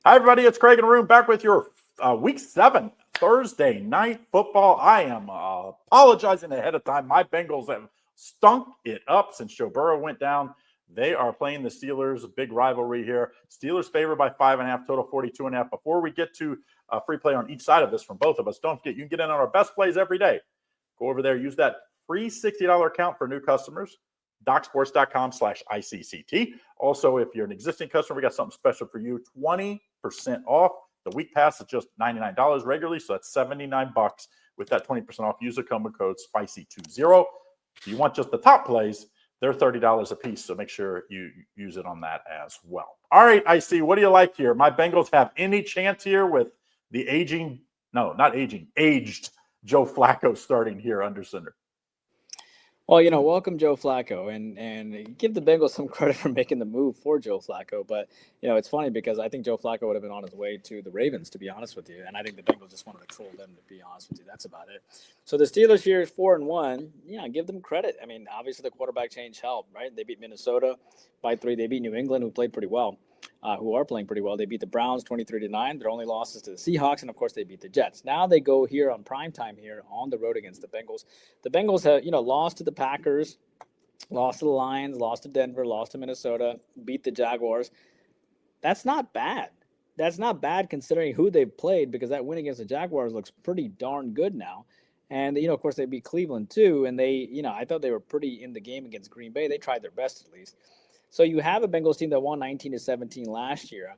Hi, everybody. It's Craig and Arun back with your Week 7 Thursday night football. I am apologizing ahead of time. My Bengals have stunk it up since Joe Burrow went down. They are playing the Steelers, a big rivalry here. Steelers favored by 5.5, total 42.5. Before we get to free play on each side of this from both of us, don't forget, you can get in on our best plays every day. Go over there, use that free $60 account for new customers. DocSports.com/ICCT. Also, if you're an existing customer, we got something special for you. 20% off. The week pass is just $99 regularly, so that's $79 with that 20% off. Use the coupon code SPICY20. If you want just the top plays, they're $30 a piece, so make sure you use it on that as well. All right, IC, what do you like here? My Bengals have any chance here with the aged Joe Flacco starting here under center? Well, welcome Joe Flacco, and give the Bengals some credit for making the move for Joe Flacco. But, it's funny because I think Joe Flacco would have been on his way to the Ravens, to be honest with you. And I think the Bengals just wanted to troll them, to be honest with you. That's about it. So the Steelers here is 4-1. Yeah, give them credit. I mean, obviously the quarterback change helped, right? They beat Minnesota by 3. They beat New England, who played pretty well. Who are playing pretty well. They beat the Browns 23-9. Their only losses to the Seahawks, and of course they beat the Jets. Now they go here on primetime here on the road against the Bengals. The Bengals have, lost to the Packers, lost to the Lions, lost to Denver, lost to Minnesota, beat the Jaguars. That's not bad. That's not bad considering who they've played, because that win against the Jaguars looks pretty darn good now. And, of course they beat Cleveland too. And they, I thought they were pretty in the game against Green Bay. They tried their best at least. So you have a Bengals team that won 19-17 last year,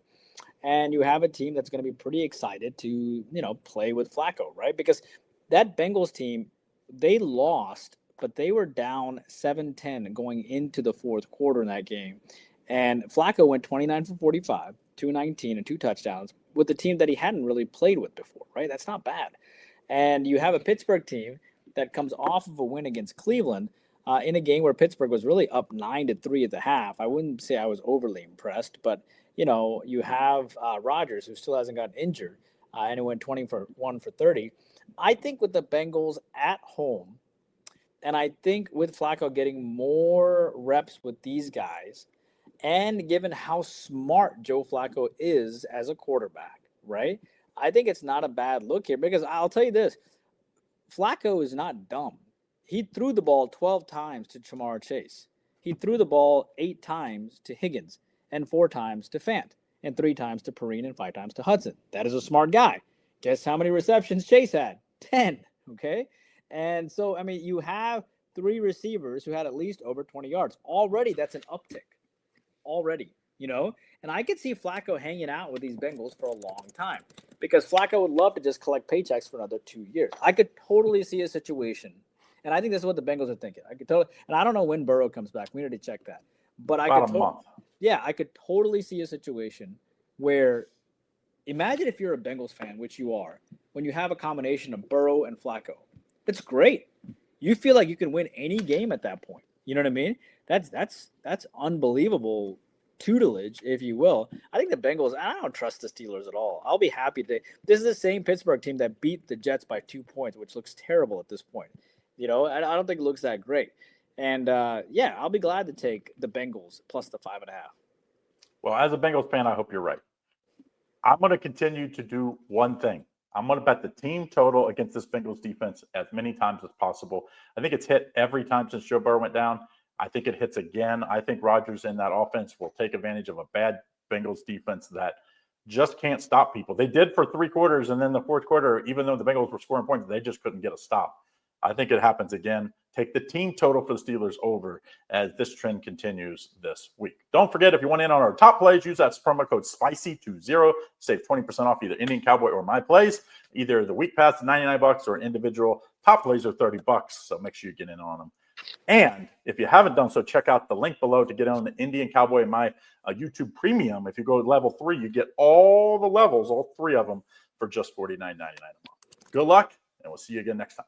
and you have a team that's going to be pretty excited to, play with Flacco, right? Because that Bengals team, they lost, but they were down 7-10 going into the fourth quarter in that game. And Flacco went 29 for 45, 219 and 2 touchdowns with the team that he hadn't really played with before, right? That's not bad. And you have a Pittsburgh team that comes off of a win against Cleveland, in a game where Pittsburgh was really up 9-3 at the half. I wouldn't say I was overly impressed, but, you have Rodgers, who still hasn't gotten injured, and it went 21 for 30. I think with the Bengals at home, and I think with Flacco getting more reps with these guys, and given how smart Joe Flacco is as a quarterback, right? I think it's not a bad look here, because I'll tell you this, Flacco is not dumb. He threw the ball 12 times to Jamar Chase. He threw the ball 8 times to Higgins, and 4 times to Fant, and 3 times to Perine, and 5 times to Hudson. That is a smart guy. Guess how many receptions Chase had? 10, okay? And so, you have 3 receivers who had at least over 20 yards. Already, that's an uptick. Already, And I could see Flacco hanging out with these Bengals for a long time, because Flacco would love to just collect paychecks for another 2 years. I could totally see a situation. And I think that's what the Bengals are thinking. I don't know when Burrow comes back. We need to check that. But I could totally see a situation where, imagine if you're a Bengals fan, which you are, when you have a combination of Burrow and Flacco. It's great. You feel like you can win any game at that point. You know what I mean? That's unbelievable tutelage, if you will. I think the Bengals, I don't trust the Steelers at all. I'll be happy to. This is the same Pittsburgh team that beat the Jets by 2 points, which looks terrible at this point. I don't think it looks that great. And, I'll be glad to take the Bengals plus the 5.5. Well, as a Bengals fan, I hope you're right. I'm going to continue to do one thing. I'm going to bet the team total against this Bengals defense as many times as possible. I think it's hit every time since Joe Burrow went down. I think it hits again. I think Rodgers in that offense will take advantage of a bad Bengals defense that just can't stop people. They did for 3 quarters, and then the fourth quarter, even though the Bengals were scoring points, they just couldn't get a stop. I think it happens again. Take the team total for the Steelers over as this trend continues this week. Don't forget, if you want in on our top plays, use that promo code SPICY20. Save 20% off either Indian Cowboy or my plays. Either the week pass, $99, or individual top plays are $30. So make sure you get in on them. And if you haven't done so, check out the link below to get on the Indian Cowboy and my YouTube Premium. If you go to level 3, you get all the levels, all 3 of them, for just $49.99 a month. Good luck, and we'll see you again next time.